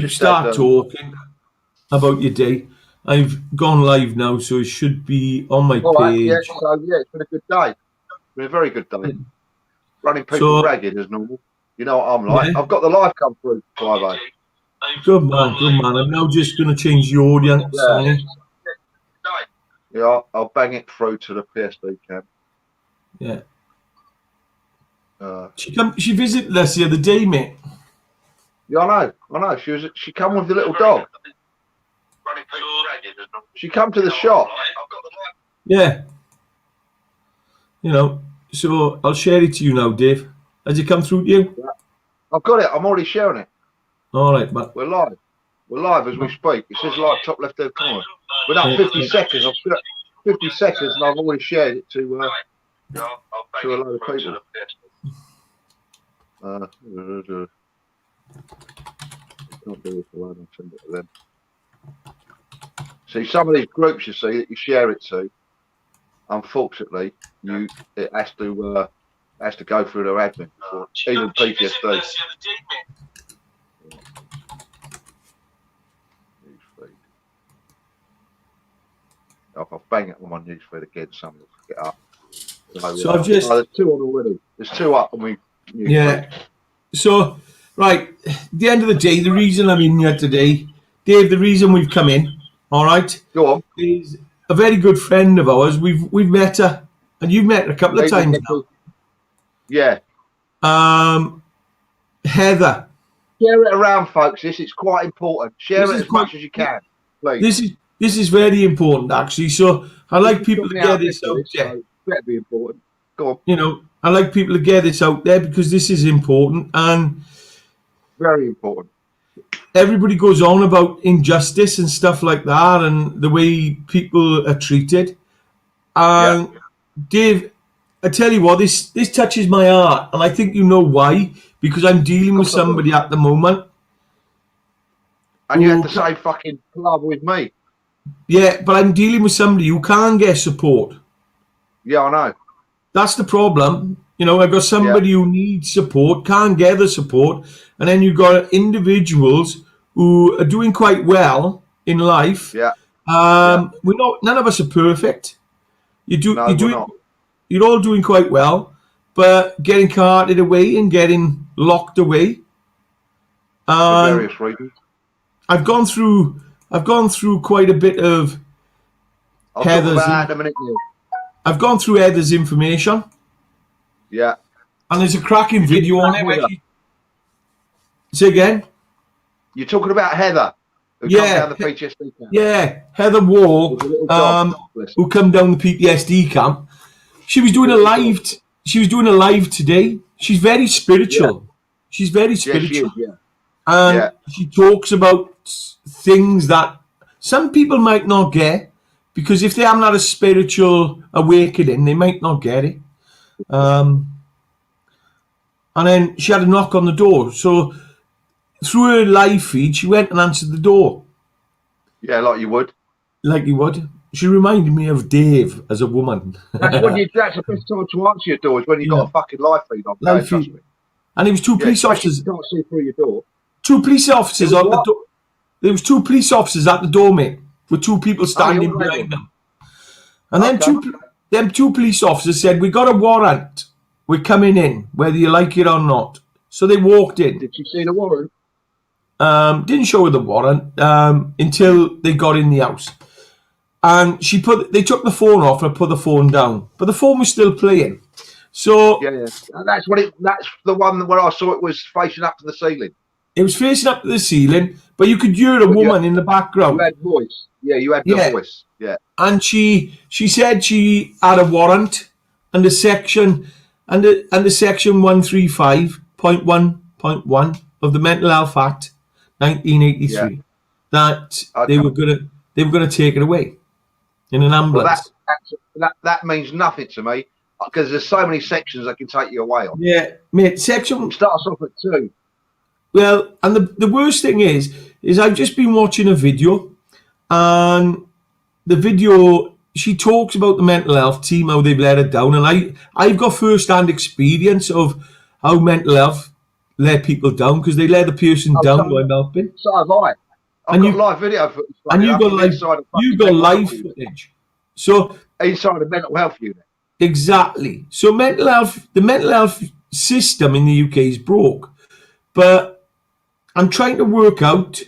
Start talking about your day. I've gone live now, so it should be on my page. Yeah, so yeah, it's been a good day. It's been a very good day. Running people ragged as normal. You know what I'm like. Yeah. I've got the live come through, Clivo. Good man, good man. I'm now just going to change the audience. Yeah, I'll bang it through to the PSD cam. Yeah. She visited us the other day, mate. Yeah, I know. She come with the little dog. She come to the shop. Yeah. You know, so I'll share it to you now, Dave. Has it come through to you? Yeah. I've got it. I'm already sharing it. All right, but we're live. We're live as we speak. It says live top left hand corner. We're not 50 seconds. I've got 50 seconds, and I've already shared it to a load of people. Can't do this alone. I'll send it to them. See, some of these groups you see that you share it to, unfortunately, it has to go through their admin before, even PTSD. I'll bang it on my newsfeed again. Something will pick it up. So I've just there's two on already. There's two up on me. Yeah. So right, at the end of the day, the reason I'm in here today, Dave, the reason we've come in, all right, go on, is a very good friend of ours. We've met her, and you've met her a couple of times now. Yeah. Heather. Share it around, folks. This is quite important. Share it as much as you can, please. This is very important, actually. So I like people to get this out there. So better be important. Go on. You know, I like people to get this out there because this is important and very important. Everybody goes on about injustice and stuff like that and the way people are treated. And Dave, I tell you what, this touches my heart, and I think you know why, because I'm dealing with somebody at the moment. And you had the same fucking club with me. Yeah, but I'm dealing with somebody who can't get support. Yeah, I know. That's the problem. You know, I've got somebody who needs support, can't get the support, and then you've got individuals who are doing quite well in life. Yeah. None of us are perfect. You're all doing quite well, but getting carted away and getting locked away. For various reasons. I've gone through quite a bit of Heather's. I've gone through Heather's information. Yeah. And there's a cracking video on it. Say again? You're talking about Heather, who come down the PTSD camp. Yeah, Heather Wall, who come down the PTSD camp. She was doing a live. She was doing a live today. She's very spiritual. Yeah. She's very spiritual. Yes, she is, and she talks about things that some people might not get, because if they haven't had a spiritual awakening, they might not get it. And then she had a knock on the door. So through her live feed, she went and answered the door. Yeah, like you would. Like you would. She reminded me of Dave as a woman. That's the best time to answer your door, is when you got a fucking live feed on. Live feed. And it was two police officers. You can't see through your door. Two police officers on the door. There was two police officers at the door, mate, with two people standing behind them. And then two police officers said, "We got a warrant. We're coming in, whether you like it or not." So they walked in. Did you see the warrant? Didn't show her the warrant until they got in the house. And they took the phone off and put the phone down, but the phone was still playing. So and that's the one where I saw it was facing up to the ceiling. It was facing up to the ceiling, but you could hear a woman in the background. You had voice. Yeah, you had the voice. Yeah. And she said she had a warrant under section 135.1.1 of the Mental Health Act 1983 that they were gonna take it away in an ambulance. Well, that means nothing to me, because there's so many sections that can take you away on. Yeah, mate. Section starts off at 2. Well, and the worst thing is I've just been watching a video, and the video, she talks about the mental health team, how they've let it down, and I've got first-hand experience of how mental health let people down because they let the person Oh, down so, while helping. so have I. I've And got you- live video footage. And you got live, inside you got live footage. So inside a mental health unit. exactly. So the mental health system in the UK is broke. But I'm trying to work out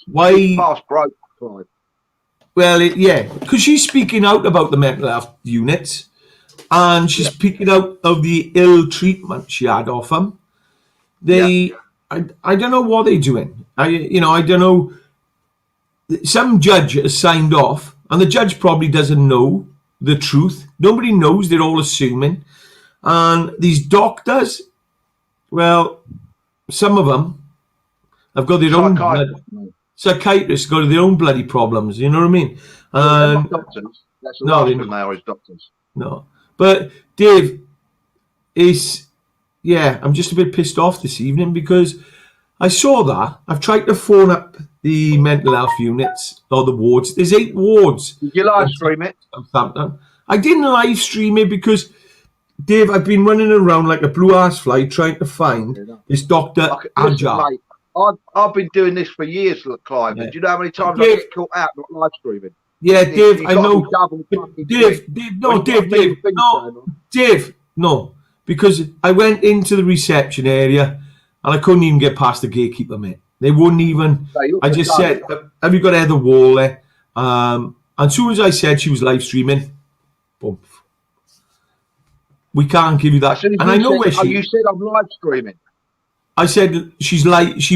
why. It's past broke, Clive. Well, because she's speaking out about the mental health units, and she's speaking out of the ill treatment she had off them. I don't know what they're doing. I don't know. Some judge has signed off, and the judge probably doesn't know the truth. Nobody knows. They're all assuming. And these doctors, well, some of them have got their own psychiatrists got their own bloody problems. You know what I mean? They're not doctors. That's the last thing they are is doctors. No, but Dave, I'm just a bit pissed off this evening because I saw that. I've tried to phone up the mental health units or the wards. There's 8 wards. Did you live stream it? Southampton. I didn't live stream it because, Dave, I've been running around like a blue ass fly trying to find this Dr. Ajar. Mate, I've been doing this for years, Clive. Yeah. Do you know how many times I get caught out not live streaming? Yeah, Dave, I know. Dave, no. Because I went into the reception area and I couldn't even get past the gatekeeper, mate. They wouldn't even. I just said, have you got Heather Wall there? And as soon as I said she was live streaming, boom. We can't give you that. And I know where she. You said I'm live streaming. I said she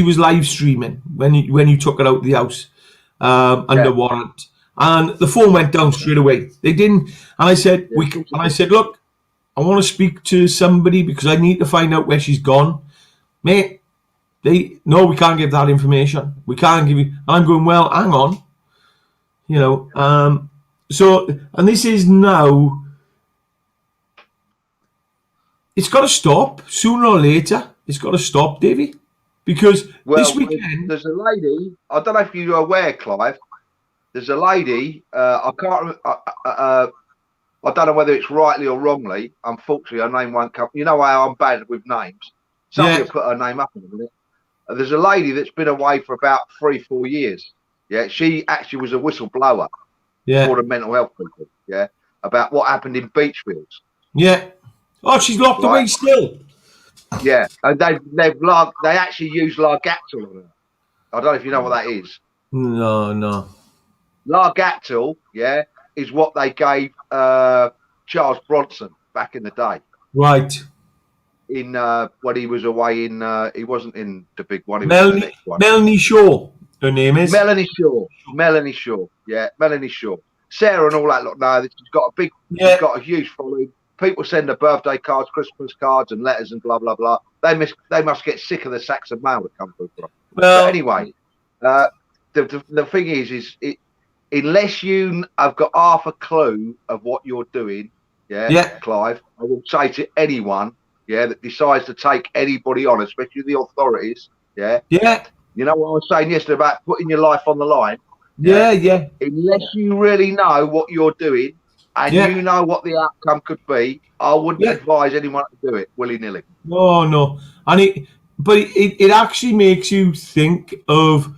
was live streaming when you took her out of the house under warrant, and the phone went down straight away. They didn't, and I said look, I want to speak to somebody because I need to find out where she's gone, mate. We can't give that information. We can't give you. I'm going, well, hang on, So, and this is now. It's got to stop sooner or later. It's got to stop, Davey, because this weekend there's a lady. I don't know if you're aware, Clive. There's a lady. I can't. I don't know whether it's rightly or wrongly. Unfortunately, her name won't come. You know how I'm bad with names. Somebody will put her name up in a minute. There's a lady that's been away for about 3-4 years. Yeah, she actually was a whistleblower for the mental health people. Yeah, about what happened in Beachfields. Yeah. Oh, she's locked away still. Yeah, and they actually use Largactil on her. I don't know if you know what that is. No. Largactil, is what they gave Charles Bronson back in the day. Right. In when he was away in, he wasn't in the big one. He was in the next one. Melanie Shaw, her name is. Melanie Shaw. Yeah, Melanie Shaw. Sarah and all that lot. No, she's got a huge following. People send her birthday cards, Christmas cards, and letters and blah blah blah. They must get sick of the sacks of mail that come through from. Well, but anyway, the thing is unless you have got half a clue of what you're doing, Clive, I will say to anyone, that decides to take anybody on, especially the authorities, You know what I was saying yesterday about putting your life on the line. Yeah. Unless you really know what you're doing. And you know what the outcome could be. I wouldn't advise anyone to do it willy-nilly. No. And it actually makes you think of,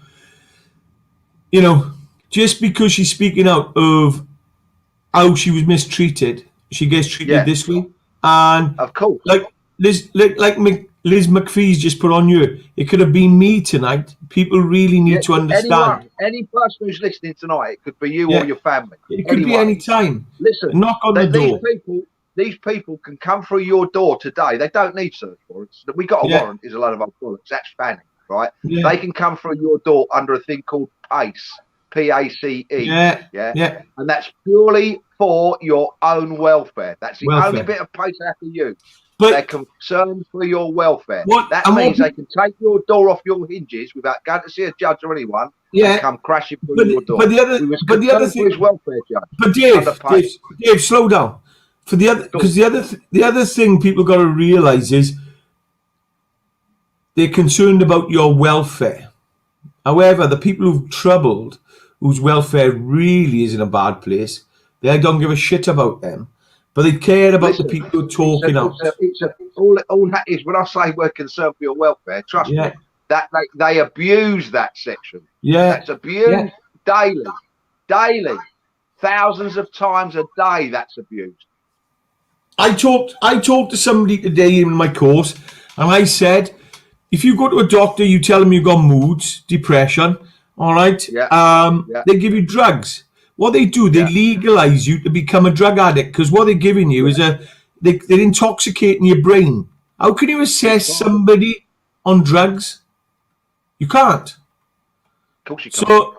just because she's speaking out of how she was mistreated, she gets treated this way. And of course, like Liz McPhee's just put on you. It could have been me tonight. People really need to understand. Any person who's listening tonight, it could be you or your family. It could be any time. Listen, knock on the door. These people can come through your door today. They don't need search warrants. We got a warrant is a load of old bullets. That's fanning, right? Yeah. They can come through your door under a thing called PACE, PACE. Yeah. And that's purely for your own welfare. That's the only bit of PACE after you. But they're concerned for your welfare. That means they can take your door off your hinges without going to see a judge or anyone and come crashing through your door. But the other thing, welfare judge. But Dave, slow down. Because the other thing people got to realise is they're concerned about your welfare. However, the people who've troubled, whose welfare really is in a bad place, they don't give a shit about them. but they care about Listen, the people talking out. All that is, when I say we're concerned for your welfare, trust me, that they abuse that section. Yeah. That's abused daily. Thousands of times a day that's abused. I talked to somebody today in my course, and I said, if you go to a doctor, you tell them you've got moods, depression, all right? They give you drugs. What they do, they legalize you to become a drug addict, because what they're giving you is they're intoxicating your brain. How can you assess somebody on drugs? You can't. Of course you can't. So,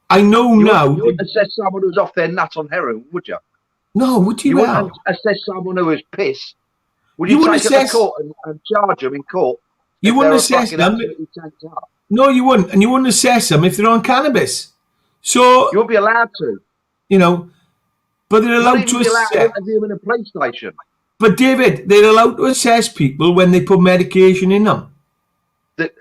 I know now. You wouldn't assess someone who's off their nut on heroin, would you? No, would you? You wouldn't assess someone who is pissed. Would you take them to court and charge them in court? You wouldn't assess them. No, you wouldn't. And you wouldn't assess them if they're on cannabis. So you wouldn't be allowed to. But they're allowed to assess. To interview them in a police station. But David, they're allowed to assess people when they put medication in them.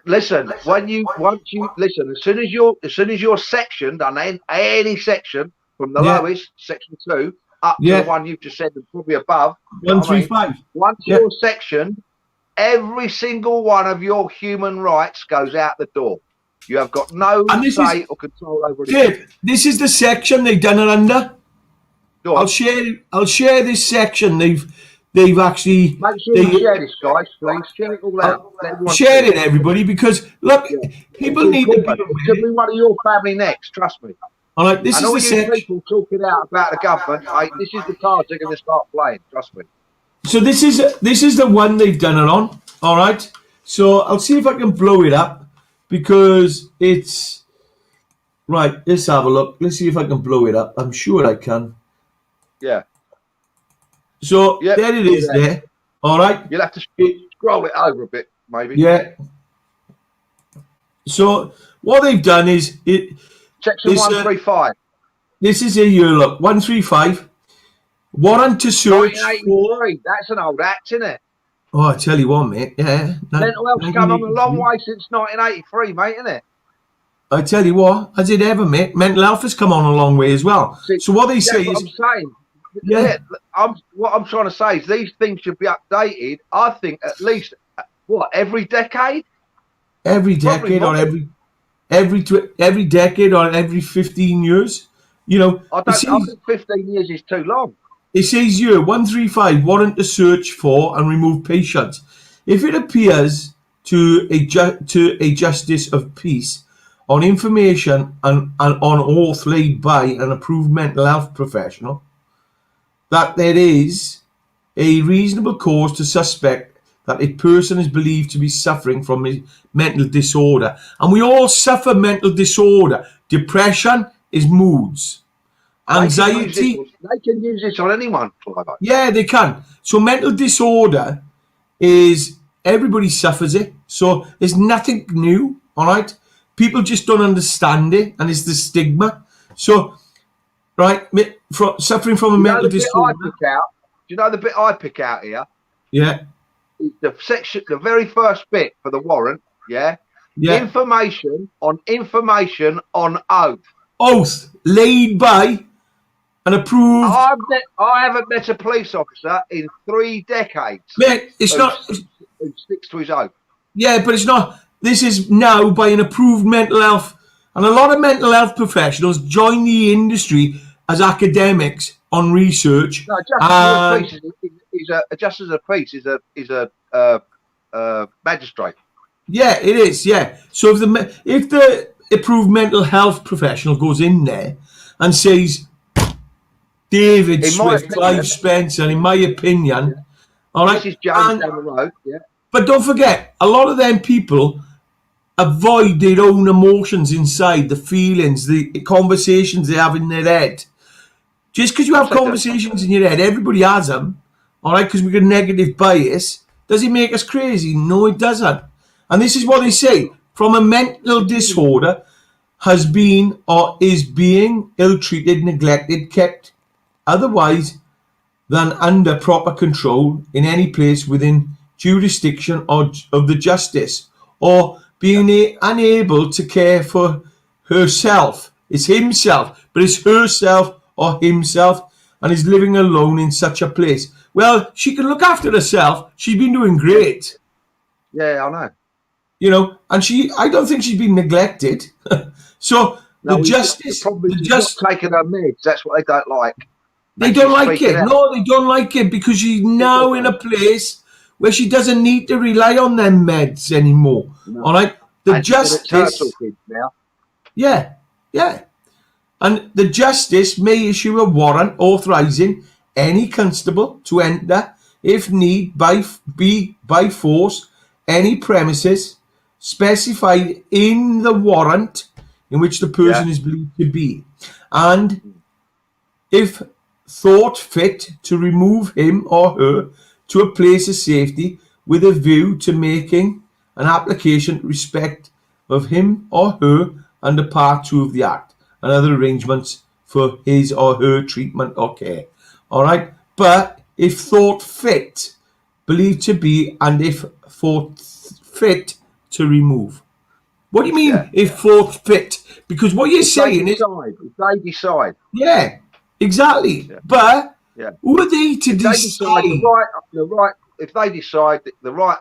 Listen, as soon as you're sectioned on any section from the lowest, section 2, up to the one you've just said and probably above, 135. Once you're sectioned, every single one of your human rights goes out the door. You have got no say or control over it. Dave, this is the section they've done it under. I'll share this section. They've actually. Make sure you share this, guys. Please share it all out. Share it, everybody, because look, people need to be. It could be one of your family next. Trust me. All right, this is the section. People talking out about the government. This is the cards they're going to start playing. Trust me. So this is the one they've done it on. All right. So I'll see if I can blow it up, because it's right. Let's have a look. Let's see if I can blow it up. I'm sure I can. Yeah. So there it is there. All right. You'll have to scroll it over a bit, maybe. Yeah. So what they've done is Section 135. This is here, look, 135. Warrant to search for. That's an old act, isn't it? Oh, I tell you what, mate. Yeah. Mental health's come on a long way since 1983, mate, isn't it? I tell you what, has it ever, mate? Mental health has come on a long way as well. So what they say is. I'm saying. What I'm trying to say is these things should be updated. I think at least every decade. Every decade or every decade or every 15 years. I think 15 years is too long. It says here 135 warrant to search for and remove patients if it appears to a justice of peace on information and on oath laid by an approved mental health professional that there is a reasonable cause to suspect that a person is believed to be suffering from a mental disorder. And we all suffer mental disorder. Depression is moods. Anxiety. They can use this on anyone. Yeah, they can. So mental disorder is, everybody suffers it. So it's nothing new, all right? People just don't understand it, and it's the stigma. So, right, suffering from a mental disorder. Do you know the bit I pick out here? Yeah. The very first bit for the warrant, yeah? Information on oath. Oath laid by and approved. I haven't met a police officer in 3 decades. Mate, it's not. Who sticks to his oath. Yeah, but it's not. This is now by an approved mental health. And a lot of mental health professionals join the industry as academics on research. No, Justice of the Peace is a magistrate. Yeah, it is. Yeah. So if the approved mental health professional goes in there and says, David Swift, Clive Spencer, in my opinion, all right. This is James down the road. Yeah. But don't forget, a lot of them people avoid their own emotions inside, the feelings, the conversations they have in their head. Just because you have conversations in your head, everybody has them, all right, because we got negative bias, does it make us crazy? No, it doesn't. And this is what they say. From a mental disorder has been or is being ill-treated, neglected, kept otherwise than under proper control in any place within jurisdiction of the justice, or being unable to care for herself. It's himself, but it's herself or himself, and is living alone in such a place. Well, she can look after herself. She's been doing great. Yeah, I know. You know, and I don't think she's been neglected. So No, the justice, problem is the she's just, not taking her meds. That's what they don't like. they And don't she's like speaking it. out. No, they don't like it because she's now in a place where she doesn't need to rely on them meds anymore. No. All right, the And she said it's her justice, talking now. yeah, yeah, and the justice may issue a warrant authorising any constable to enter, if need, by force, any premises specified in the warrant in which the person is believed to be, and if thought fit, to remove him or her to a place of safety with a view to making an application in respect of him or her under Part 2 of the Act and other arrangements for his or her treatment or care. All right? But if thought fit, believed to be, and if thought fit, to remove. What do you mean, if thought fit? Because what you're saying is... If they decide. Yeah, exactly. Yeah. But Yeah. who are they to If they decide decide? if they decide that the right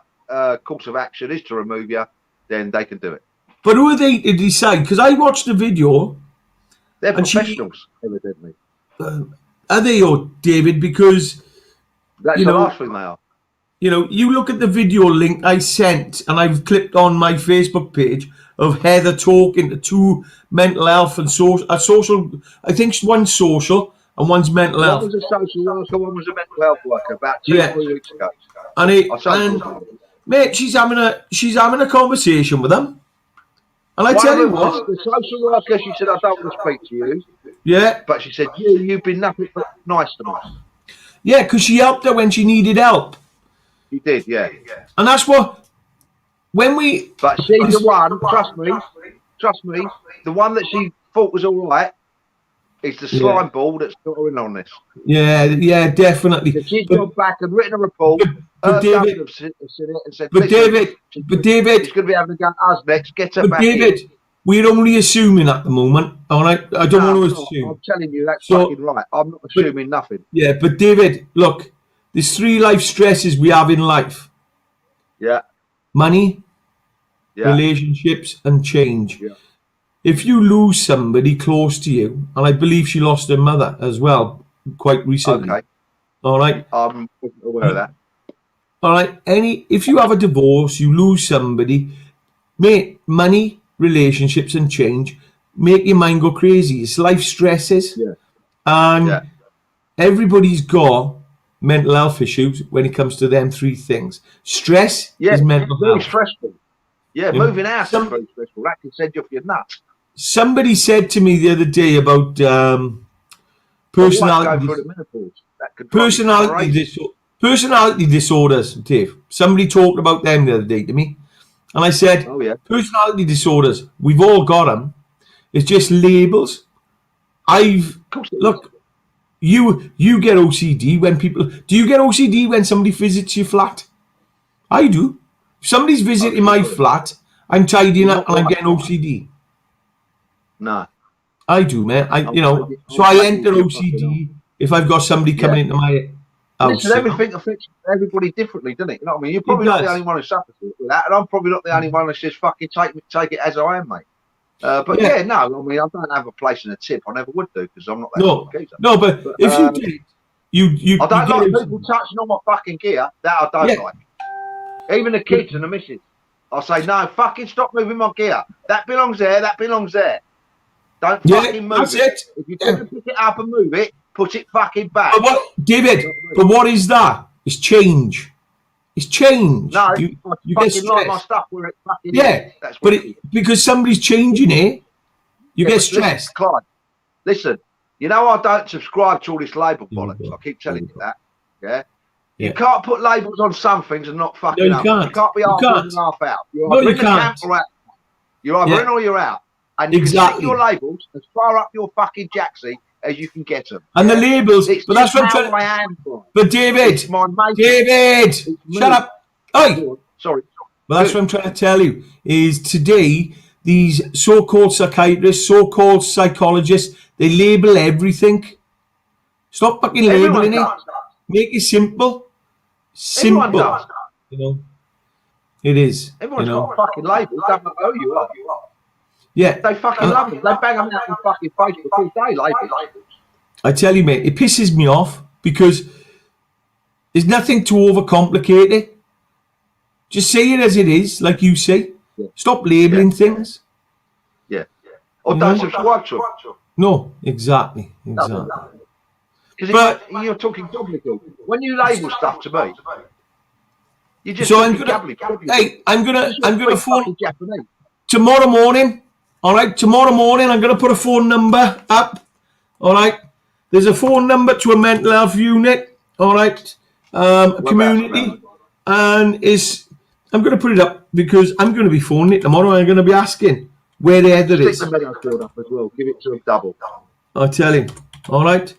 course of action is to remove you, then they can do it. But who are they to decide? Because I watched the video. They're And professionals, evidently. Are they, or David? Because That's you the know- last thing they are. you know, you look at the video link I sent, and I've clicked on my Facebook page of Heather talking to two mental health and social. I think one's social and one's mental One health. was a social worker, one was a mental health worker about 2-3 weeks ago. And I mate, she's having a conversation with them. And I tell you what, the social worker, she said, I don't want to speak to you. yeah, But she said, you've been nothing but nice to us. yeah, because she helped her when she needed help. You did, yeah. And that's what, when we... But she's the one, trust me, the one that she thought was all right is the slime ball that's got her in on this. Yeah, definitely. If she's gone back and written a report, but David, have seen it and said, but David, she's going to be able to go us next, get her but back David, in. we're only assuming at the moment, all right? I don't want to assume. I'm telling you, that's So- fucking right. I'm not assuming nothing. Yeah, but David, look, there's 3 life stresses we have in life. Yeah, Money, yeah. relationships, and change. Yeah. If you lose somebody close to you, and I believe she lost her mother as well quite recently. Okay, All right. I'm aware of that. All right. If you have a divorce, you lose somebody, mate, money, relationships, and change make your mind go crazy. It's life stresses. Yeah. And Yeah. everybody's got mental health issues when it comes to them 3 things. Stress is mental very health. stressful. Yeah, Yeah. moving house is very stressful. That can send you off your nuts. Somebody said to me the other day about personality. Go through the menopause. That could drive you Personality disorders, Dave. Somebody talked about them the other day to me. And I said, crazy. Oh, yeah. personality disorders, we've all got them. It's just labels. Of course it is. Look, you get OCD when people... Do you get OCD when somebody visits your flat? I do. If somebody's visiting my flat, I'm tidying up and I'm getting OCD. No. I do, man. I enter OCD if I've got somebody coming into my house. Listen, everything affects everybody differently, doesn't it? You know what I mean? You're probably not the only one who suffers with that, and I'm probably not the only one that says, fucking take it as I am, mate. But Yeah. no, I mean, I don't have a place in a tip. I never would do, because I'm not that No, sort of geezer. no, but if you did, you I don't you like get people touching on my fucking gear. That I don't Yeah. like. Even the kids and the missus. I say, no, fucking stop moving my gear. That belongs there, that belongs there. Don't Yeah, fucking move that's it. If you're going to pick it up and move it, put it fucking back. But what, David? But what is that? It's change. It's change. No, you I get fucking like my stressed. stuff where it fucking Yeah, is. That's but what it is. because somebody's changing it, you Yeah, get but stressed. Listen, Clyde, listen, you know I don't subscribe to all this label bollocks. Yeah. I keep telling you that. Yeah? Yeah. You can't put labels on some things and not fucking No, you up. can't. You can't be You half can't. in and half out. You're No, either you in the camp can't. or out. You're either Yeah. in or you're out. And you Exactly. can stick your labels as far up your fucking jacksie as you can get them. And the labels, It's but that's just what I'm how trying. I am, Brian. But David, It's my mate. David, me. shut up. Oi. Sorry. Well, that's what I'm trying to tell you, is today, these so-called psychiatrists, so-called psychologists, they label everything. Stop fucking Everyone labelling it. does. Make it simple. Everyone Simple. does. You know, it is. Everyone's you know, got a fucking label. Don't matter who you are. yeah. They fucking love them. They bang them out on fucking Facebook all day, labels. I tell you, mate, it pisses me off because there's nothing to overcomplicate it. Just say it as it is, like you say. Yeah. Stop labelling things. Yeah. Or You don't know? subscribe to them. No, exactly. Because you're talking gobbledygook. When you label stuff to me, you just So I'm talking gonna, gobbledygook. hey, I'm gonna phone Fucking Japanese. tomorrow morning. All right, tomorrow morning I'm gonna put a phone number up. All right, there's a phone number to a mental health unit. All right, a community, and I'm gonna put it up because I'm gonna be phoning it tomorrow. I'm gonna be asking where the other is. Stick the Meadows board up as well. Give it to them double. I'll tell him. All right,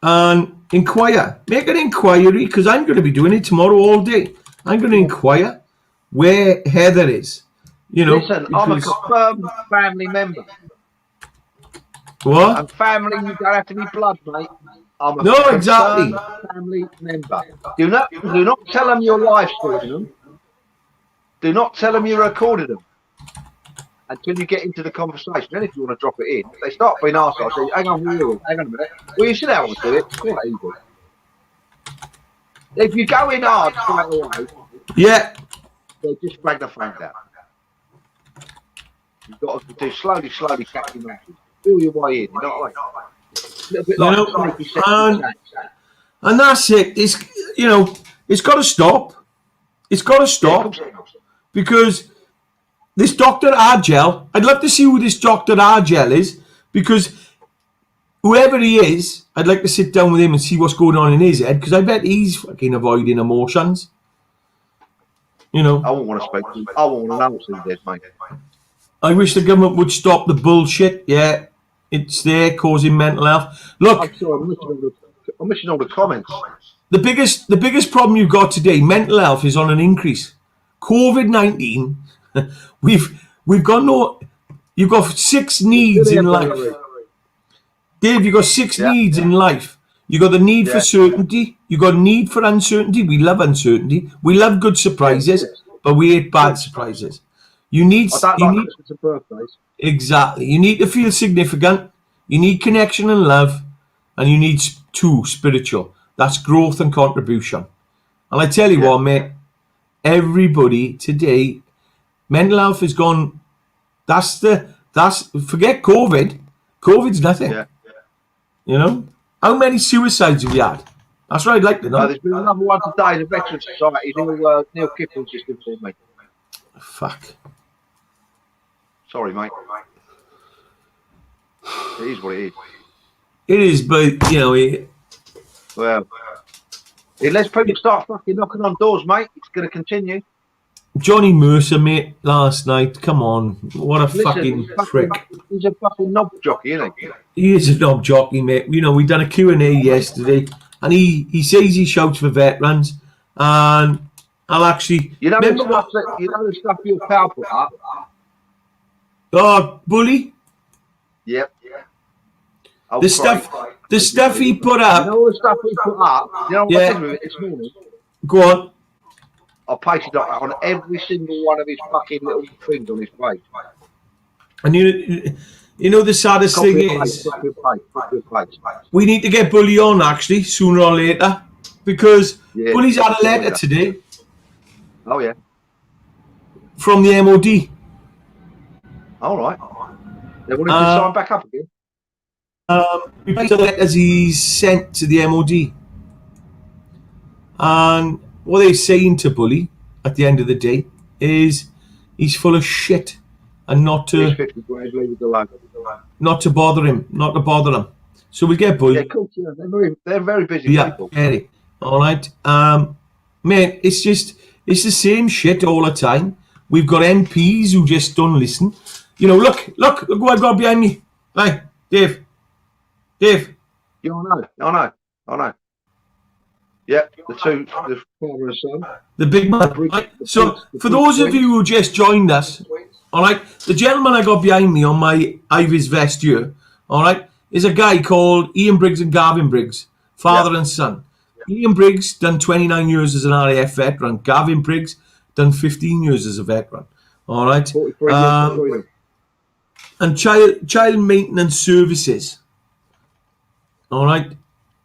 and inquire. Make an inquiry because I'm going to be doing it tomorrow all day. I'm going to inquire where Heather is. You know, listen, I'm a confirmed family member. What? And family, you don't have to be blood, mate. I'm a exactly. family member. Do not tell them you're live streaming them. Do not tell them you're recording them until you get into the conversation. Then if you want to drop it in, if they start being asked, I'll say, hang on a minute. Well, you should have to do it. It's quite easy. If you go in hard straight away, they just flag the flag down. You've got to do slowly catching matches. Feel your way in, you know what I mean? And that's it. It's it's got to stop. It's got to stop because this Dr. Argel, I'd love to see who this Dr. Argel is because whoever he is, I'd like to sit down with him and see what's going on in his head because I bet he's fucking avoiding emotions. You know. I won't want to speak to him. I won't want to know what's in his head, mate. I wish the government would stop the bullshit. Yeah, it's there causing mental health. Look, I'm sorry, I'm missing all the comments. The biggest problem you've got today, mental health, is on an increase. COVID-19, we've got you've got 6 needs in life. Dave, you've got 6 needs in life. You've got the need for certainty. You've got a need for uncertainty. We love uncertainty. We love good surprises, but we hate bad surprises. You need birthdays. Exactly. You need to feel significant. You need connection and love, and you need spiritual. That's growth and contribution. And I tell you what, mate, everybody today, mental health has gone. Forget COVID. COVID's nothing. You know, how many suicides have we had? That's what I'd like to know. There's been another one today. The Veterans Society. Neil Kipling's just informed me. Fuck. Sorry, mate. It is what it is. It is, but you know, well, unless people start fucking knocking on doors, mate, it's going to continue. Johnny Mercer, mate, last night. Come on, what a fucking prick. He's a fucking knob jockey, isn't he? He is a knob jockey, mate. You know, we done a Q&A yesterday, and he says he shouts for veterans, and I'll actually... You know the stuff your pal put up? Oh, Bully? Yep. Oh, the stuff he put up... You know the stuff he put up? You know what I did with it this morning? Go on. I pasted it on every single one of his fucking little things on his page. And you know the saddest thing is... We need to get Bully on, actually, sooner or later, because Bully's had a letter today. Oh, yeah. From the MOD. All right. They wanted to sign back up again. The letters he's sent to the MOD. And what they're saying to Bully at the end of the day is he's full of shit and not to bother him. So we get Bully. Yeah, cool. Yeah. They're very busy people. Very. All right. Man, it's the same shit all the time. We've got MPs who just don't listen. You know, look what I've got behind me. Hey, Dave. Yeah, I know. Yeah, the father and son. The big man. Right? So, for those of you who just joined us, all right, the gentleman I got behind me on my Ivis vest here, all right, is a guy called Ian Briggs and Gavin Briggs, father and son. Ian Briggs done 29 years as an RAF veteran. Gavin Briggs done 15 years as a veteran. All right. 43 years between them. And child maintenance services, all right,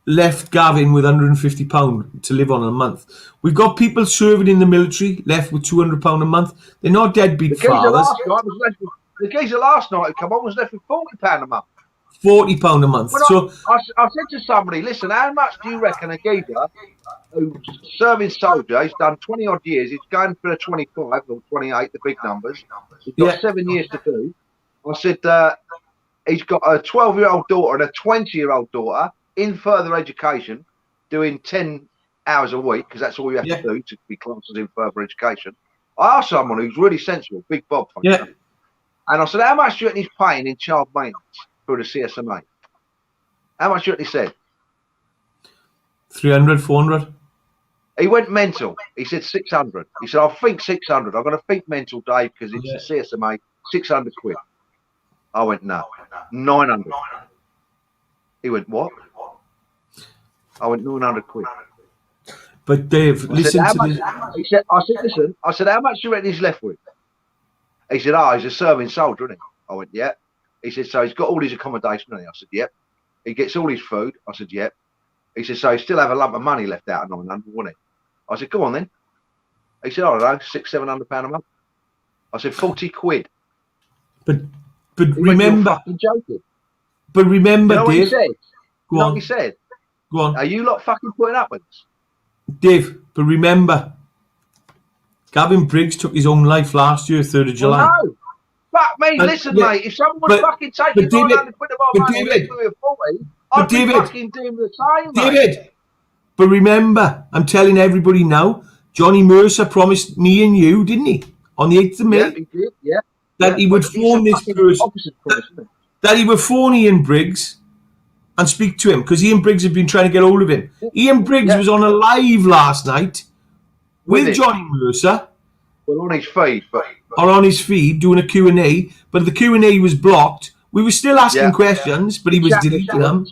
left Gavin with £150 to live on a month. We've got people serving in the military left with £200 a month. They're not deadbeat fathers. The geezer last night who come on was left with £40 a month. £40 a month. When So I said to somebody, listen, how much do you reckon a geezer who's serving soldier, he's done 20 odd years, he's going for the 25 or 28, the big numbers, he's got 7 years to do. I said, he's got a 12-year-old daughter and a 20-year-old daughter in further education, doing 10 hours a week, because that's all you have to do to be classed as in further education. I asked someone who's really sensible, Big Bob, and I said, how much do you reckon he's paying in child maintenance for the CSMA? How much do you reckon he said? 300, 400. He went mental. He said 600. He said, I think 600. I'm going to think mental, Dave, because it's the CSMA, 600 quid. I went, no, 900. He went, what? I went, 900 quid. But Dave, listen to me. He said, I said, listen, I said, how much do you reckon he's left with? He said, he's a serving soldier, isn't he? I went, yeah. He said, so he's got all his accommodation, hasn't he? I said, yep. He gets all his food. I said, yep. He said, so he still have a lump of money left out of 900, wouldn't he? I said, go on then. He said, I don't know, £600-700 a month. I said, 40 quid. But remember, fucking joking. But remember, you know Dave. What he said? Go on. What he said? Go on. Are you lot fucking putting up with us? Dave, but remember, Gavin Briggs took his own life last year, 3rd of July. Well, no. Fuck me, listen, mate. If someone was fucking taking 900 quid of our money and left me with 40, I'd be fucking doing the same, mate. David, but remember, I'm telling everybody now, Johnny Mercer promised me and you, didn't he? On the 8th of May. Yeah, he did, that he would phone this person. That he would phone Ian Briggs and speak to him, because Ian Briggs had been trying to get hold of him. Ian Briggs was on a live last night with Johnny Mercer. Well, on his feed, or on his feed doing a Q&A, but the Q&A was blocked. We were still asking questions, but he was deleting them.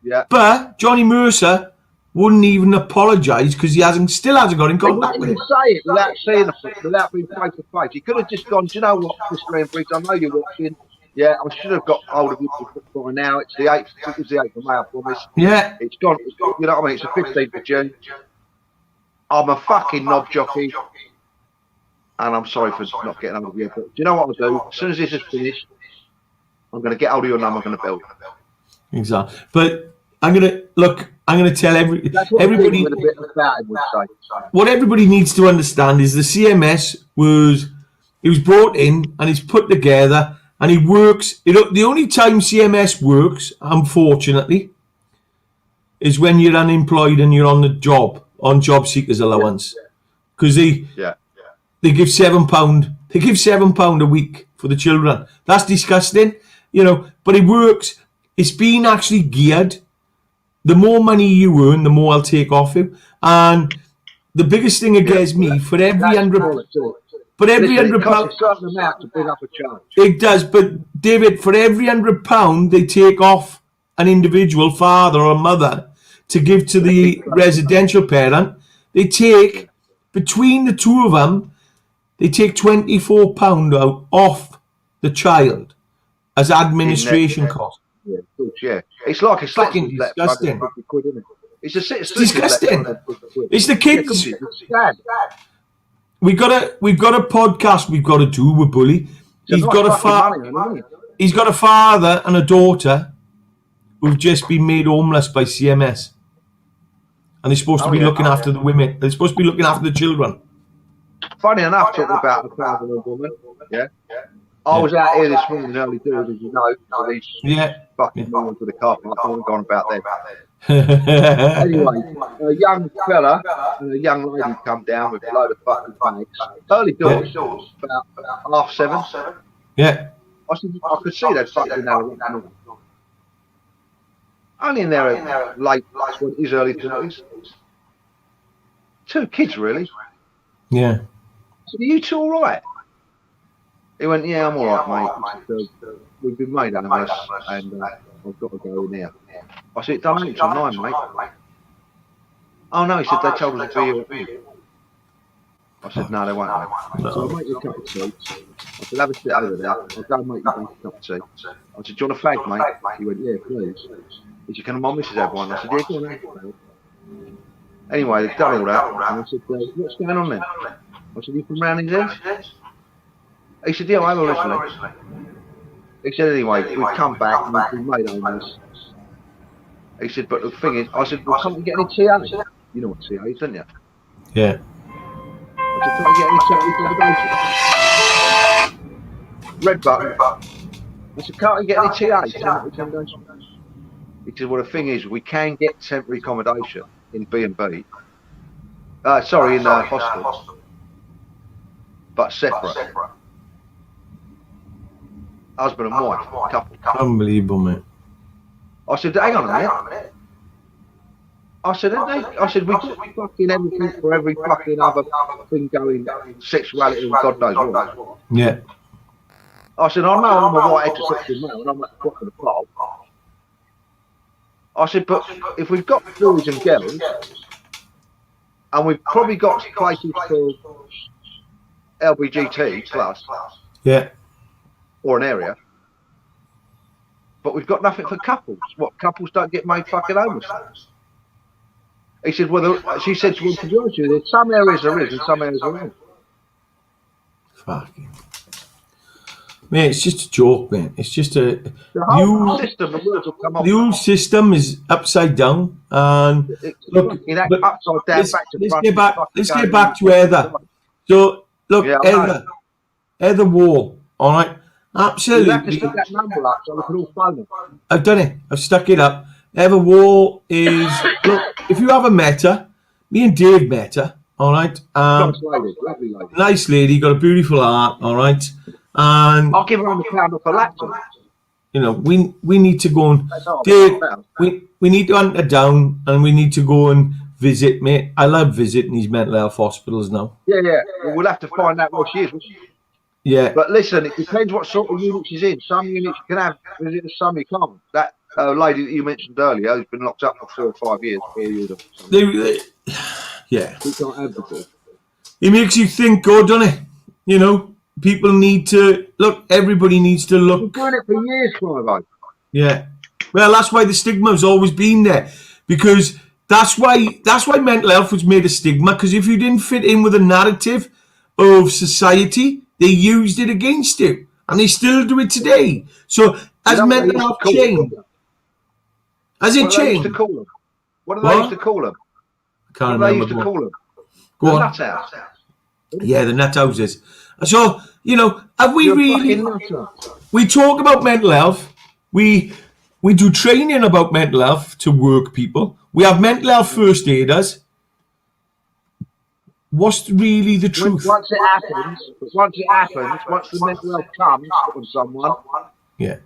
Yeah. But Johnny Mercer wouldn't even apologise because he still hasn't got in contact with him. He wouldn't say it without saying it, without being face to face. He could have just gone, do you know what, Mr. Ian Briggs, I know you're watching. Yeah, I should have got hold of you by now. It's the 8th. It was the 8th of May, I promise. Yeah. It's gone. You know what I mean? It's the 15th of June. I'm a fucking knob jockey. And I'm sorry for not getting hold of you. But do you know what I'll do? As soon as this is finished, I'm going to get hold of your number. I'm going to build it. Exactly. But I'm going to tell everybody. What everybody needs to understand is the CMS was brought in and he's put together and he works. The only time CMS works, unfortunately, is when you're unemployed and you're on the job, on job seekers allowance. Because they give £7. They give £7 a week for the children. That's disgusting, but it works. It's been actually geared. The more money you earn, the more I'll take off you. And the biggest thing against me, for every £100, but every £100, it costs a certain amount to bring up a charge. It does, but David, for every £100 they take off an individual father or mother to give to the residential parent, they take between the two of them. They take £24 out off the child as administration cost. Yeah, of course, yeah. It's like a fucking disgusting. It's disgusting. It's the kids. We've got a podcast we've got to do with Bully. He's got a father and a daughter who've just been made homeless by CMS, and they're supposed to be looking after the women. They're supposed to be looking after the children. Funny enough, talking about a father and a woman, I was out here this morning early doors, as you know, for these fucking morons with the car park. I haven't gone about them. Anyway, a young fella and a young lady come down with a load of fucking bags. Early doors, about 7:30. Yeah. I could see they'd fucking now. Only in their late 20s, early 30s. 2 kids, really. Yeah. I said, are you two all right? He went, yeah, I'm all right, mate. We've been made homeless, and I've got to go in here. I said, don't think it's online, mate. Oh no, he said they told us to be here at 8. I said, no, they won't. No. So I'll make you a cup of tea. I said, have a sit over there. I'll go and make you both a cup of tea. I said, do you want a fag, mate? He went, yeah, please. He said, can my missus have one? I said, yeah, go on, have one. Anyway, they've done all that. And I said, what's going on then? I said, you from round these ends? He said, yeah, I have originally. He said, anyway, we've come back and we've made owners. He said, but the thing is, I said, well, can't we get any TA? You know what TA is, don't you? Yeah. I said, can't we get any accommodation? Red button. I said, can't we get any TA? Accommodation? He said, well, the thing is, we can get temporary accommodation in B&B. Sorry, in hostel. But separate. Husband and wife, couple. Unbelievable, mate. I said, hang on a minute. I said, we've got fucking everything for every fucking other thing going, sexuality and God knows what. Yeah. I said, I know I'm a white heterosexual male and I'm at the top of the pole. I said, but if we've got boys and girls, and we've probably got places for LBGT plus, Yeah. or an area, but we've got nothing for couples. What, couples don't get made fucking homeless? He said, well, she said, well, to be honest with you, there's some areas there is and some areas there isn't. Fucking. Man, it's just a joke, man. It's just a The whole system, the wheels will come off. the whole system is upside down. And look, but upside down, let's, back to let's front, get back. fucking Let's going get back to in. Heather. So look, Yeah, I know. Heather War. All right, You have to absolutely. stick that number up so we can all phone them. I've done it. I've stuck it up. Heather War is look. If you haven't met her, me and Dave met her. All right. Nice lady, lovely lady. Nice lady, got a beautiful heart. All right. And I'll give her £100 off a laptop. you know, we need to go and That's all. Dave, we need to hunt her down and we need to go and visit, mate. I love visiting these mental health hospitals now. Yeah. Well, we'll have to find out where she is. Yeah. But listen, it depends what sort of unit she's in. Some units you can have visitors, some you can't. That lady that you mentioned earlier who's been locked up for 4 or 5 years. Yeah. We can't have them. It makes you think, God, doesn't it? You know, people need to look. Everybody needs to We've look. been doing it for years, Clive. Yeah. Well, that's why the stigma's always been there, because that's why mental health was made a stigma. Because if you didn't fit in with the narrative of society, they used it against you, and they still do it today. So has mental health changed? Has it changed? What do they used to call them? Can't What do they remember. used to call them? Go The on. nut house. Yeah, the nut houses. So, you know, have we You're a really? fucking nutter. We talk about mental health. We do training about mental health to work people. We have mental health first aiders. What's really the truth? Once it happens, once the mental health comes on someone, Yeah.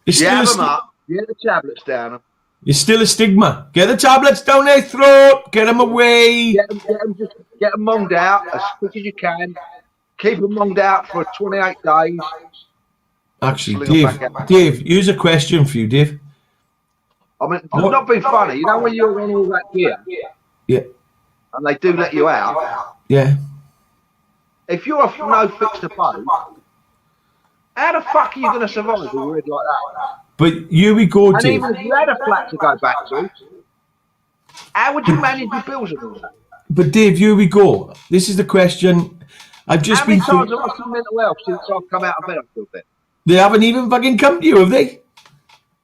It's you still, have a, them up, you get the tablets down them, it's still a stigma. Get the tablets down their throat. Get them away. get them monged out as quick as you can. Keep them monged out for 28 days. Actually, Sling 'em back out. Dave, here's a question for you, Dave. I mean, I'm not being funny. You know when you're on all that gear Yeah. and they do let you out, Yeah. if you're off no fixed abode, how the fuck are you going to survive with a rig like that? But here we go, And Dave. even if you had a flat to go back to, how would you manage your bills and all that? But Dave, here we go. This is the question. I've just How many been times through. have I seen mental health since I've come out of bed? I feel that. They haven't even fucking come to you, have they?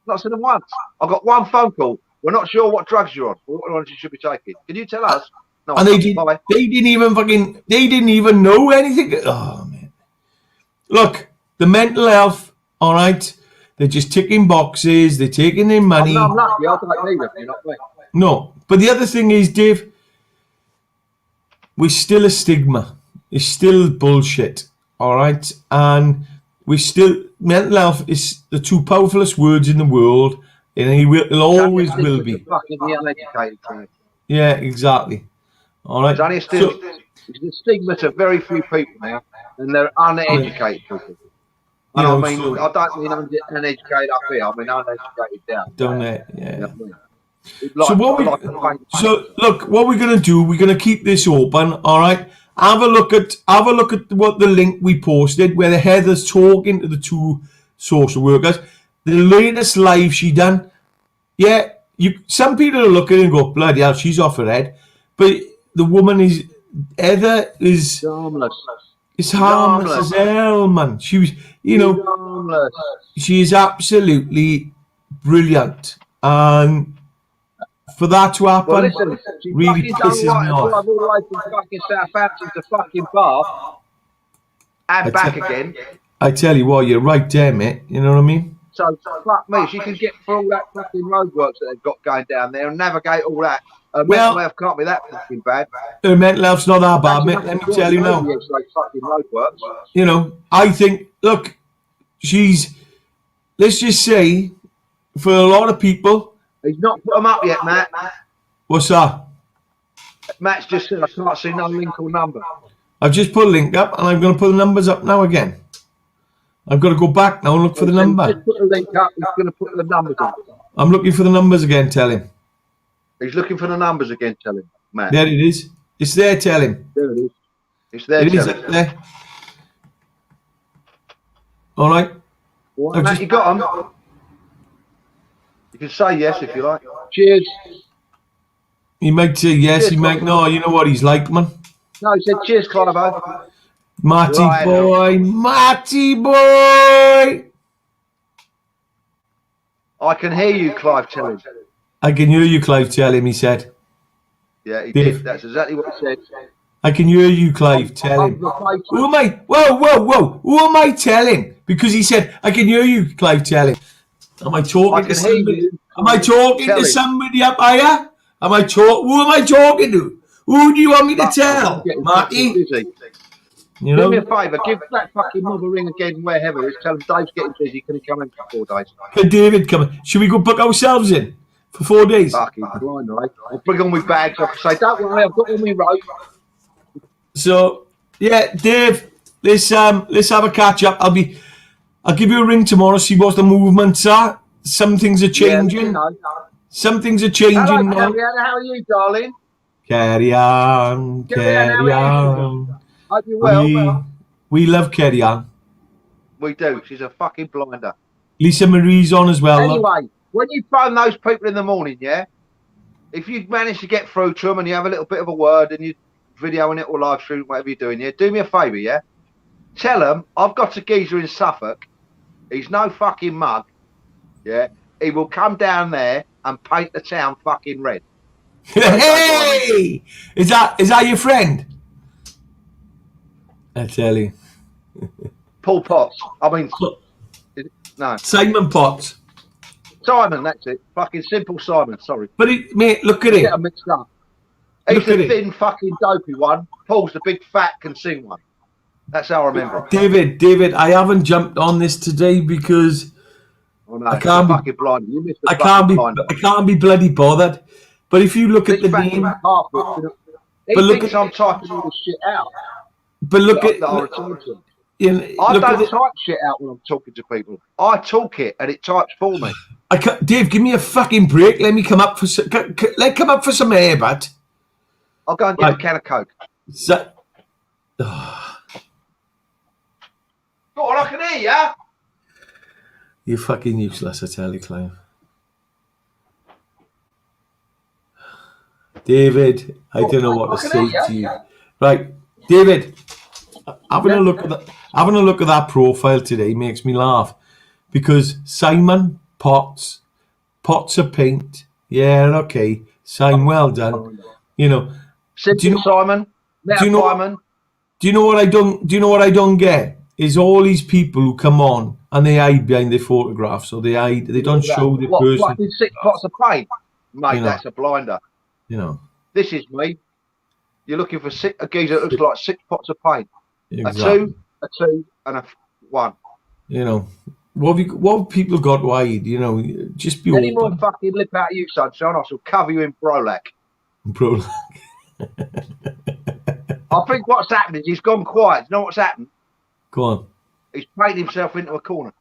Not seen them once. I got one phone call. We're not sure what drugs you're on or what ones you should be taking. Can you tell us? No, And they didn't even know anything. Oh man. Look, the mental health, all right. They're just ticking boxes. They're taking their money. I'm lucky. I don't need them. You're not me. No, but the other thing is, Dave, we're still a stigma. It's still bullshit, all right? And we still, mental health is the two powerfulest words in the world, and it always will be. Fucking the uneducated thing. Yeah, exactly. All right. It's only it's a stigma to very few people now, and they're uneducated people. And know, I mean, so, I don't mean uneducated up here. I mean uneducated down. don't they? Yeah. You know what I mean? So what we, look, what we're gonna do, we're gonna keep this open, all right? Have a look at what the link we posted where the Heather's talking to the two social workers. The latest live she done. Yeah, some people are looking and go, bloody hell, she's off her head. But the woman is Heather is harmless as hell, man. She was, harmless. she is absolutely brilliant. And for that to happen, Well, listen, she really fucking pisses done me right. off. I've all the way from fucking Southampton to fucking Bath and back again. I tell you what, you're right there, mate. You know what I mean? So fuck me, she can get through all that fucking roadworks that they've got going down there and navigate all that. Mental health can't be that fucking bad. Her mental health's not that bad, mate. Let me tell you now. Like fucking roadworks. You know, I think, look, let's just say, for a lot of people. He's not put them up yet, Matt. What's that? Matt's just said I can't see no link or number. I've just put a link up and I'm going to put the numbers up now again. I've got to go back now and look for the number. Just put the link up, he's going to put the numbers up. I'm looking for the numbers again, tell him. He's looking for the numbers again, tell him, Matt. There it is. It's there, tell him. There it is. It's there, it is up there. All right. Well, Matt, you got them? You can say yes if you like. Cheers. He might say yes, he might no. You know what he's like, man. No, he said cheers, Clive. Matty boy. I can hear you, Clive, tell him. I can hear you, Clive, tell him, he said. Yeah, he did. That's exactly what he said. I can hear you, Clive, tell him. Who am I? Whoa. Who am I telling? Because he said, I can hear you, Clive, tell him. Am I talking to somebody? Am I talking to somebody up higher? Who am I talking to? Who do you want me to tell? Marty? You know? Do me a favour, give that fucking mother a ring again wherever it is. Tell him Dave's getting busy. Can he come in for 4 days? Can David come in? Should we go book ourselves in for 4 days? Fucking blind, right? I'll bring all my bags. I'll say, don't worry, I've got all my rope. So, yeah, Dave, let's have a catch up. I'll give you a ring tomorrow, see what the movements are. Some things are changing. Yeah, Some things are changing Hello, now. How are you, darling? Carry on. Hope you're well. We love Carry On. We do. She's a fucking blinder. Lisa Marie's on as well. Anyway, when you phone those people in the morning, yeah, if you manage to get through to them and you have a little bit of a word and you're videoing it or live streaming, whatever you're doing, yeah, do me a favour, yeah? Tell them I've got a geezer in Suffolk. He's no fucking mug. Yeah, he will come down there and paint the town fucking red. Hey, is that your friend? I tell you, Paul Potts. I mean, no, Simon Potts. Simon. That's it. Fucking simple Simon. Sorry, but mate, look at it. Get them mixed up. He's the thin, fucking dopey one. Paul's the big, fat, can sing one. That's how I remember. David, I haven't jumped on this today because I can't be blind. I can't be bloody bothered. But if you look at the name, he thinks I'm typing all this shit out. But look at I don't type shit out when I'm talking to people. I talk it and it types for me. Dave, give me a fucking break. Let me come up for some air, bud. I'll go and get a can of Coke. Go on, I can hear ya. You're fucking useless, I tell you, Clive. David, I don't know what to say to you. Right, David, having a look at that profile today makes me laugh because Simon Potts of paint. Yeah, okay, Simon, well done. You know, Simon. Do you know what I don't? Do you know what I don't get? Is all these people who come on and they hide behind their photographs, or they don't show the person. What, 6 pots of paint? Mate, that's a blinder. You know. This is me. You're looking for a geezer that looks like 6 pots of paint. Exactly. A two, and a 1. You know. What have people got to hide? You know, just be Any open. more fucking lip out of you, sunshine, I shall cover you in Brolac. I think what's happening is he's gone quiet. You know what's happened? Go on. He's painted himself into a corner.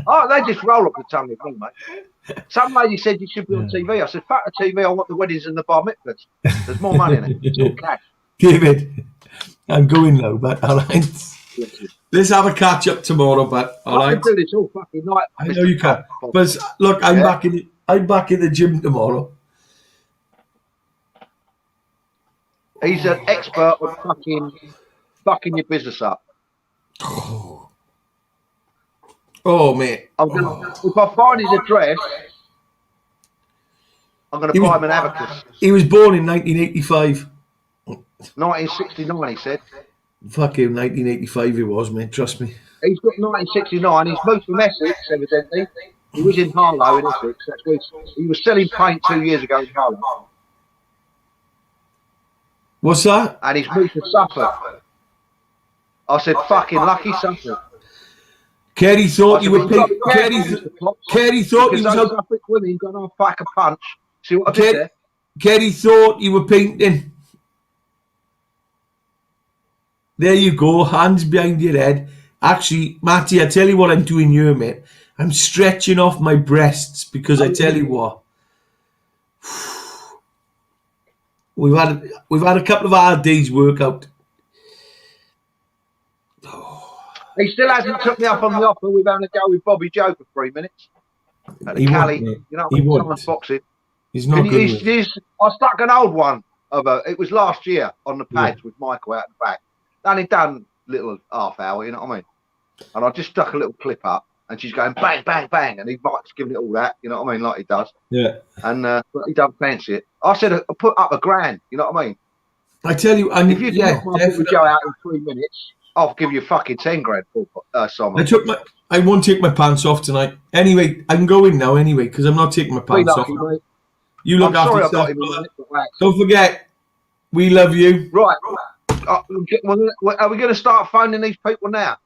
Oh, they just roll up the tongue with me, mate. Some lady said you should be on TV. I said, fuck the TV, I want the weddings and the bar mitzvahs. There's more money in it. It's all cash. David, I'm going now, but all right. Let's have a catch up tomorrow, but all right. I can do this all fucking night. I know you can. But look, I'm back in the gym tomorrow. He's an expert on fucking your business up. Oh, mate. If I find his address, I'm going to buy him an abacus. He was born in 1985. 1969, he said. Fuck him, 1985 he was, mate. Trust me. He's got 1969. He's moved from Essex, evidently. He was in Harlow in Essex. That's where he was selling paint 2 years ago in Harlow. What's that? And he's moved to Suffolk. I said, fucking lucky Suffolk. Kerry thought you were pink. Kerry thought you was out. Suffolk women going to fuck a punch. See what I did there? Kerry thought you were painting. There you go, hands behind your head. Actually, Matty, I tell you what I'm doing here, mate. I'm stretching off my breasts because I tell you what. We've had a couple of hard days workout. He still hasn't took me up on the offer. We've having a go with Bobby Joe for 3 minutes. At the Cali, you know, someone's boxing. He's not good. I stuck an old one it was last year on the pads with Michael out the back. Only done little half hour, you know what I mean? And I just stuck a little clip up, and she's going bang, bang, bang, and Mike's giving it all that, you know what I mean, like he does. Yeah. And but he don't fancy it. I said I put up $1,000, you know what I mean? I tell you, and if you can go out in 3 minutes, I'll give you fucking $10,000 for Simon. I won't take my pants off tonight. Anyway, I'm going now anyway because I'm not taking my pants off. Mate. You look after yourself. Don't forget, we love you. Right. Are we going to start phoning these people now?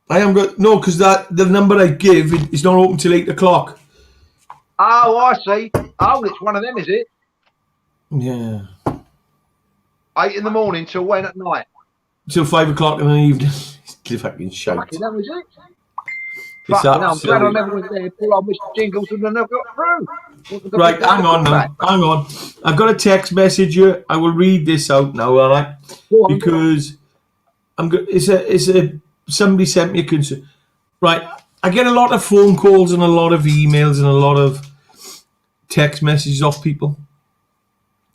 I am good. No, because the number I give is not open till 8 o'clock. Oh, I see. Oh, it's one of them, is it? Yeah. 8 in the morning till when at night? Till 5 o'clock in the evening. It's fucking shite. Fucking hell, is it? Fucking hell, I'm glad I never went there. Pull on Mr. Jingles and I never got through. Right, hang on now. Hang on. I've got a text message here. I will read this out now, all right? Because somebody sent me a concern. Right, I get a lot of phone calls and a lot of emails and a lot of text messages off people.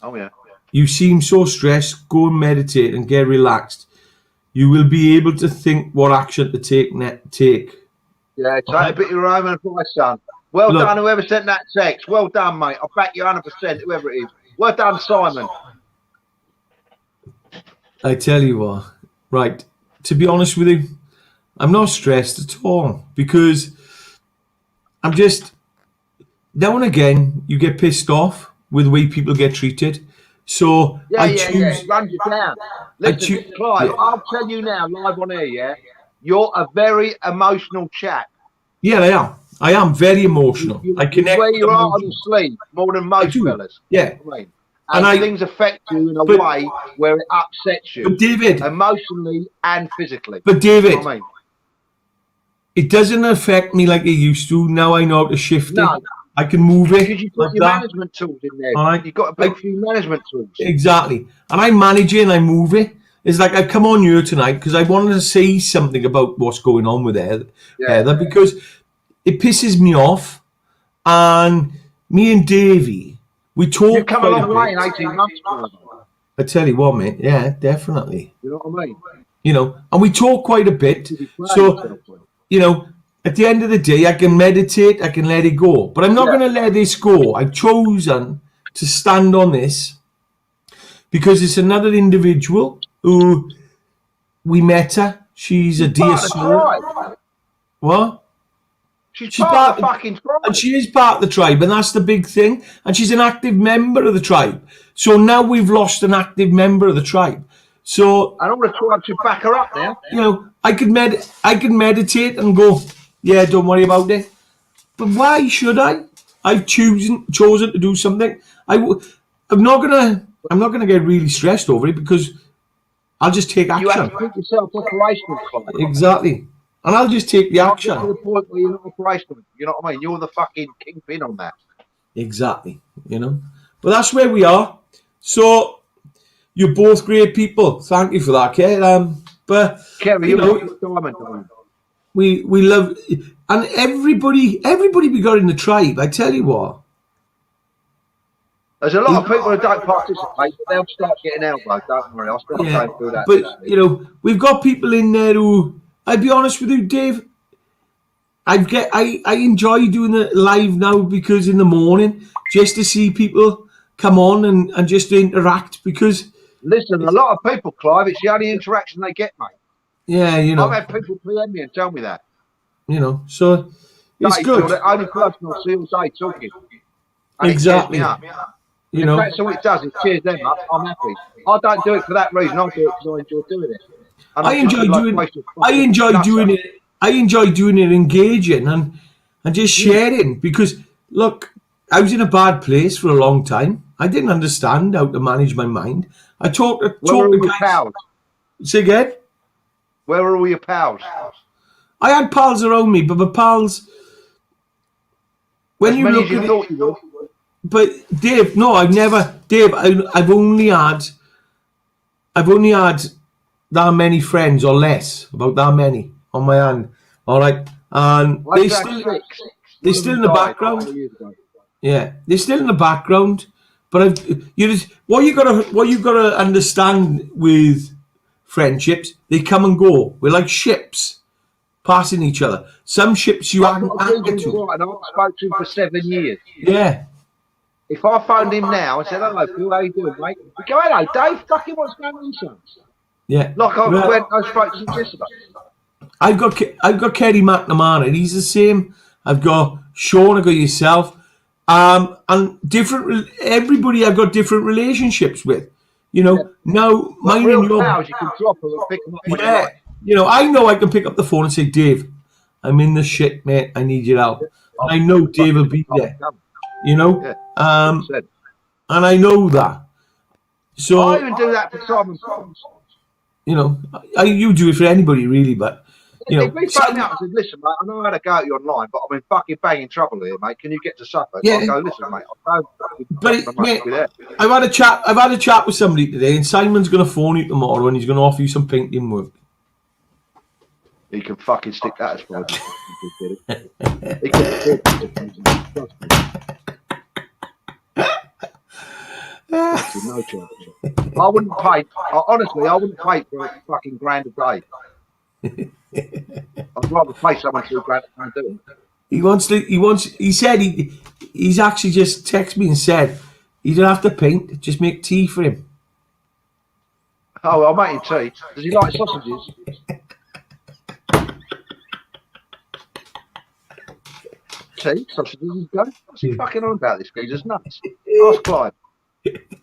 Oh, yeah. You seem so stressed. Go and meditate and get relaxed. You will be able to think what action to take. Yeah, take a bit of your own advice, son. Well done, whoever sent that text. Well done, mate. I'll back you 100%, whoever it is. Well done, Simon. I tell you what, right, to be honest with you, I'm not stressed at all because I'm just, now and again, you get pissed off with the way people get treated. So I choose. Runs you down. Listen, Clive, I'll tell you now, live on air, yeah? You're a very emotional chap. Yeah, I am. I am very emotional. I connect. Where you are on your sleeve more than most fellas. Yeah. I mean. And things affect you in a way where it upsets you. But David, emotionally and physically. But David, you know what I mean? It doesn't affect me like it used to. Now I know how to shift it. I can move it. Because you've got your management tools in there. Right. You've got a big few management tools. Exactly. And I manage it and I move it. It's like I've come on here tonight because I wanted to say something about what's going on with Heather because it pisses me off. And me and Davey, we talk. You've come a long way in 18 months, brother. I tell you what, mate. Yeah, definitely. You know what I mean? You know, and we talk quite a bit. So, you know, at the end of the day, I can meditate, I can let it go. But I'm not going to let this go. I've chosen to stand on this because it's another individual who we met her. She's a dear soul. What? She's part of the fucking tribe. And she is part of the tribe, and that's the big thing. And she's an active member of the tribe. So now we've lost an active member of the tribe. So and all the tribe should back her up now. You know, I could meditate and go, yeah, don't worry about it. But why should I? I've chosen to do something. I'm not gonna get really stressed over it because I'll just take You have action. to keep yourself operational, Clive. Exactly. And I'll just take the Not get to action. the point where you're not operational. You know what I mean? You're the fucking kingpin on that. Exactly. You know. But that's where we are. So you're both great people. Thank you for that, Kate. But Kerry, you you're know, a diamond, darling. we love, and everybody we got in the tribe. I tell you what. There's a lot of people who don't participate, but they'll start getting elbowed. Don't worry, I'll start Yeah, going through that. but you know, we've got people in there who, I'll be honest with you, Dave. I enjoy doing it live now because in the morning, just to see people come on and just interact because Listen, a lot of people, Clive, it's the only interaction they get, mate. yeah, you know, I've had people PM me and tell me that. So it's Dave, good. you're the only person I see all day talking. And Exactly. It cheers me up. You In know, fact, so what it does is cheers them up. I'm happy. I don't do it for that reason. I do it because I enjoy doing it. And I enjoy doing. I enjoy doing it engaging and just sharing because look, I was in a bad place for a long time. I didn't understand how to manage my mind. I talked Where to are all your guys. pals? Say again. Where are all your pals? I had pals around me, but my pals, when As you many look as you at thought it, you would. but Dave, no, I've never, Dave. I've only had that many friends or less, about that many on my hand. All right, and I've had six. they're still in the background. Yeah, they're still in the background. But what you gotta understand with friendships, they come and go. We're like ships passing each other. Some ships you haven't anchored to. And I've spoken to him for 7 years. Yeah. If I phoned him now and said, hello, Phil, how you doing, mate? He'd go, hello, Dave, fucking what's going on, son? Yeah. Like I spoke to him yesterday. I've got Kerry McNamara. He's the same. I've got Sean. I've got yourself. And different. Everybody I've got different relationships with. You know, now mine and your pals, you can drop them and pick them up when you yeah. like. You know, I know I can pick up the phone and say, Dave, I'm in the shit, mate. I need your help. And I know Dave will be there. You know, and I know that. So I even do that for Simon Pons. You know, you do it for anybody really, but you know. If he phoned me up and said, listen, mate, I know how to go at you online, but I'm in fucking banging trouble here, mate. Can you get to Suffolk? Yeah. I go, listen, mate, I don't But mate, I've had a chat with somebody today, and Simon's going to phone you tomorrow, and he's going to offer you some painting work. He can fucking stick that as far as he can. He can afford no chance. I wouldn't pay. Honestly, I wouldn't pay for a fucking grand a day. I'd rather pay someone $2 and do it. He said he's actually just texted me and said he don't have to paint, just make tea for him. Oh, I'll make him tea. Does he like sausages? Tea, sausages, he's go. What's he fucking on about this geezer's nuts? Ask Clive.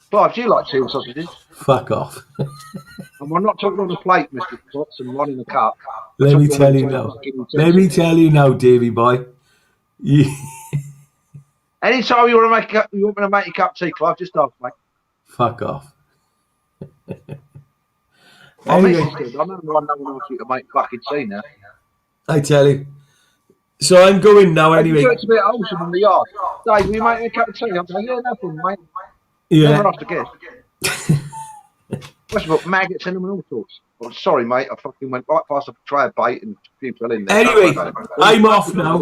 Clive, do you like tea and sausages? Fuck off. And we're not talking on the plate, Mr. Potts, and one in the cup. Let me tell you now, Davey boy. Anytime you want me to make your cup of tea, Clive, just ask, mate. Fuck off. Anyway. I know one asked you to make fucking tea now. I tell you. So I'm going now anyway. It's a bit wholesome in the yard. Dave, will you make me a cup of tea? I'm going, yeah, no problem, mate. Yeah. Never have to guess. What's about maggots in them and all sorts? I'm sorry, mate. I fucking went right past a tray of bait and a few fell in there. Anyway, I'm off now.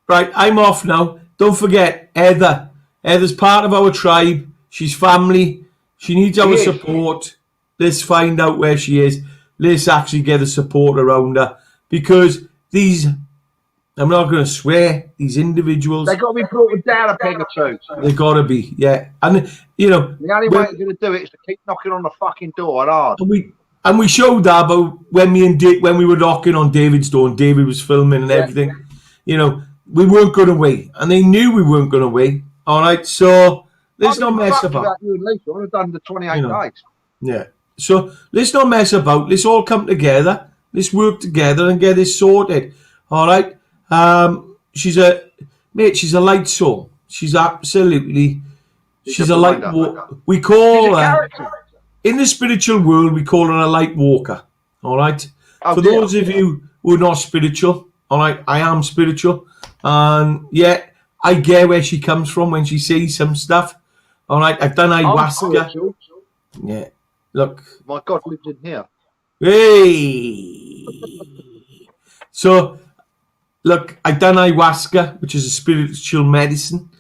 Right, I'm off now. Don't forget, Heather. Heather's part of our tribe. She's family. She needs our support. Let's find out where she is. Let's actually get the support around her. Because these, I'm not going to swear, these individuals. They've got to be brought down a peg or two. They've got to be, yeah. And, you know. The only way you're going to do it is to keep knocking on the fucking door hard. And we showed that about when we were knocking on David's door and David was filming and everything. You know, we weren't going to wait. And they knew we weren't going to wait. All right, so let's not mess about. You and Lisa. I'd have done the 28 days. Yeah. So let's not mess about. Let's all come together. Let's work together and get this sorted. All right. She's a light soul. She's absolutely. She's a light. We call her. in the spiritual world, we call her a light walker. All right. Oh, For dear. those of you who are not spiritual, all right, I am spiritual, and yeah, I get where she comes from when she sees some stuff. All right, I've done I'm ayahuasca. spiritual. Yeah, look, My God lives in here. hey. So, look, I've done ayahuasca, which is a spiritual medicine.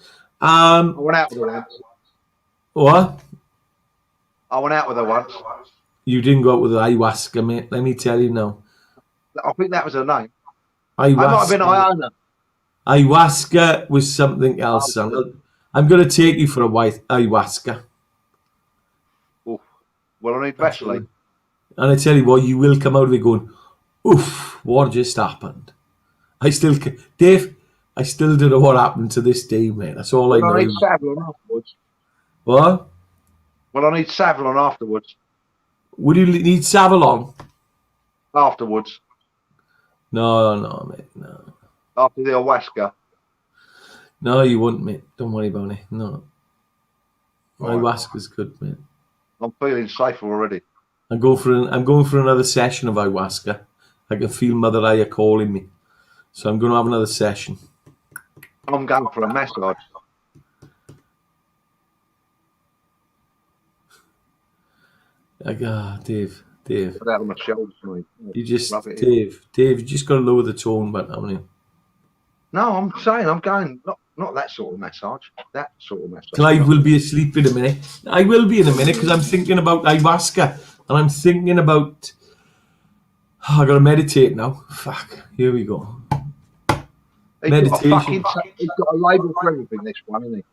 I went out with her once. What? I went out with her once. You didn't go out with ayahuasca, mate. Let me tell you now. I think that was her name. Ayahuasca. I might have been Iona. Ayahuasca was something else, son. I'm going to take you for a ayahuasca. Oof. Well, I need Vaseline. And I tell you what, you will come out of it going, oof, what just happened? Dave, I still don't know what happened to this day, mate. That's all I know. I need Savlon afterwards. What? Well, I need Savlon afterwards. Would you need Savalon? Afterwards. No, mate, no. After the ayahuasca. No, you wouldn't, mate. Don't worry about it. No. Right. Ayahuasca's good, mate. I'm feeling safer already. I'm going for another session of ayahuasca. I can feel Mother Aya calling me. So I'm going to have another session. I'm going for a massage. Dave. Put out on my shoulders, mate. You just, Rub it in. Dave, you just got to lower the tone button, haven't you? No, I'm saying I'm going not that sort of massage. That sort of massage. Clive will be asleep in a minute. I will be in a minute because I'm thinking about ayahuasca and I'm thinking about. I got to meditate now. Fuck. Here we go. Meditation. He's got a label for everything. This one, isn't he?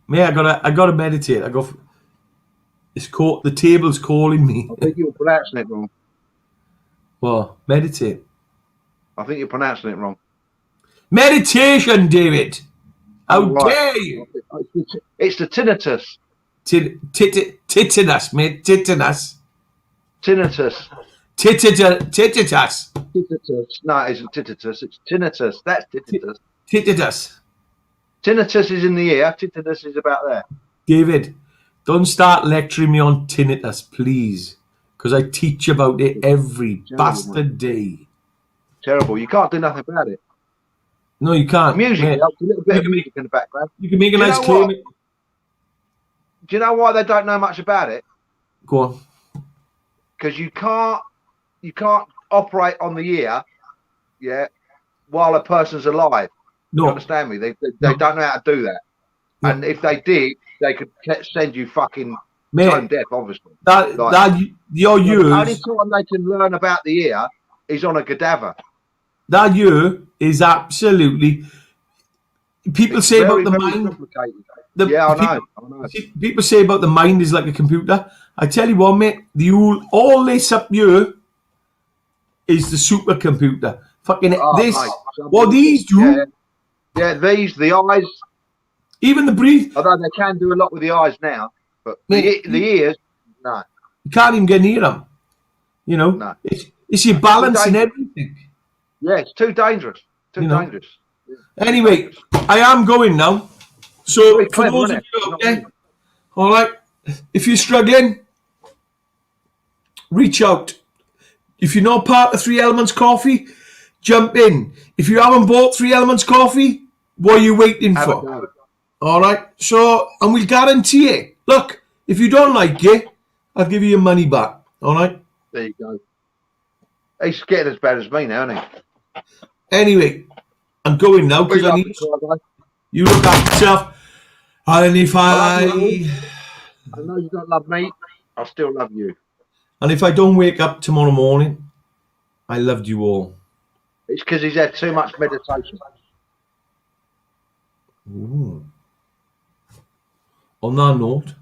Mate, I gotta meditate. The table's calling me. I think you're pronouncing it wrong. What? Meditate. I think you're pronouncing it wrong. Meditation, David. How dare you? It's the tinnitus. Titinus, mate. Titinus. Tinnitus. Tititus. Tinnitus. No, it isn't tinnitus. It's tinnitus. That's tinnitus. Tititus. Tinnitus is in the ear. Tinnitus is about there. David, don't start lecturing me on tinnitus, please. Because I teach about it every bastard day. Terrible. You can't do nothing about it. No, you can't. Music mate. helps. A little bit of music in the background. You can make a nice claim. Do you know why they don't know much about it? Go on. Because you can't operate on the ear, yeah, while a person's alive. No. You understand me? They don't know how to do that. No. And if they did, they could send you fucking tone deaf, obviously. Your the ears. only time they can learn about the ear is on a cadaver. That ear is absolutely. People say about the mind. Yeah, I know. People say about the mind is like a computer. I tell you what, mate. All this up here is the supercomputer. Fucking this. Mate, what these do. Yeah, the eyes. Even the breathe. Although they can do a lot with the eyes now, but the ears, no. You can't even get near them. You know, No. It's your balance and everything. Yeah, it's too dangerous. Dangerous. Anyway, I am going now. So for those of you out there, all right, if you're struggling, reach out. If you're not part of 3 Elements Coffee, jump in. If you haven't bought 3 Elements Coffee, what are you waiting for? All right. So, and we'll guarantee it. Look, if you don't like it, I'll give you your money back. All right. There you go. He's getting as bad as me now, isn't he? Anyway, I'm going now because I need you look after yourself. And if I know you don't love me, I still love you. And if I don't wake up tomorrow morning, I loved you all. It's because he's had too much meditation. Ooh. On that note,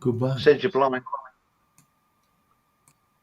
goodbye. Sends you blind.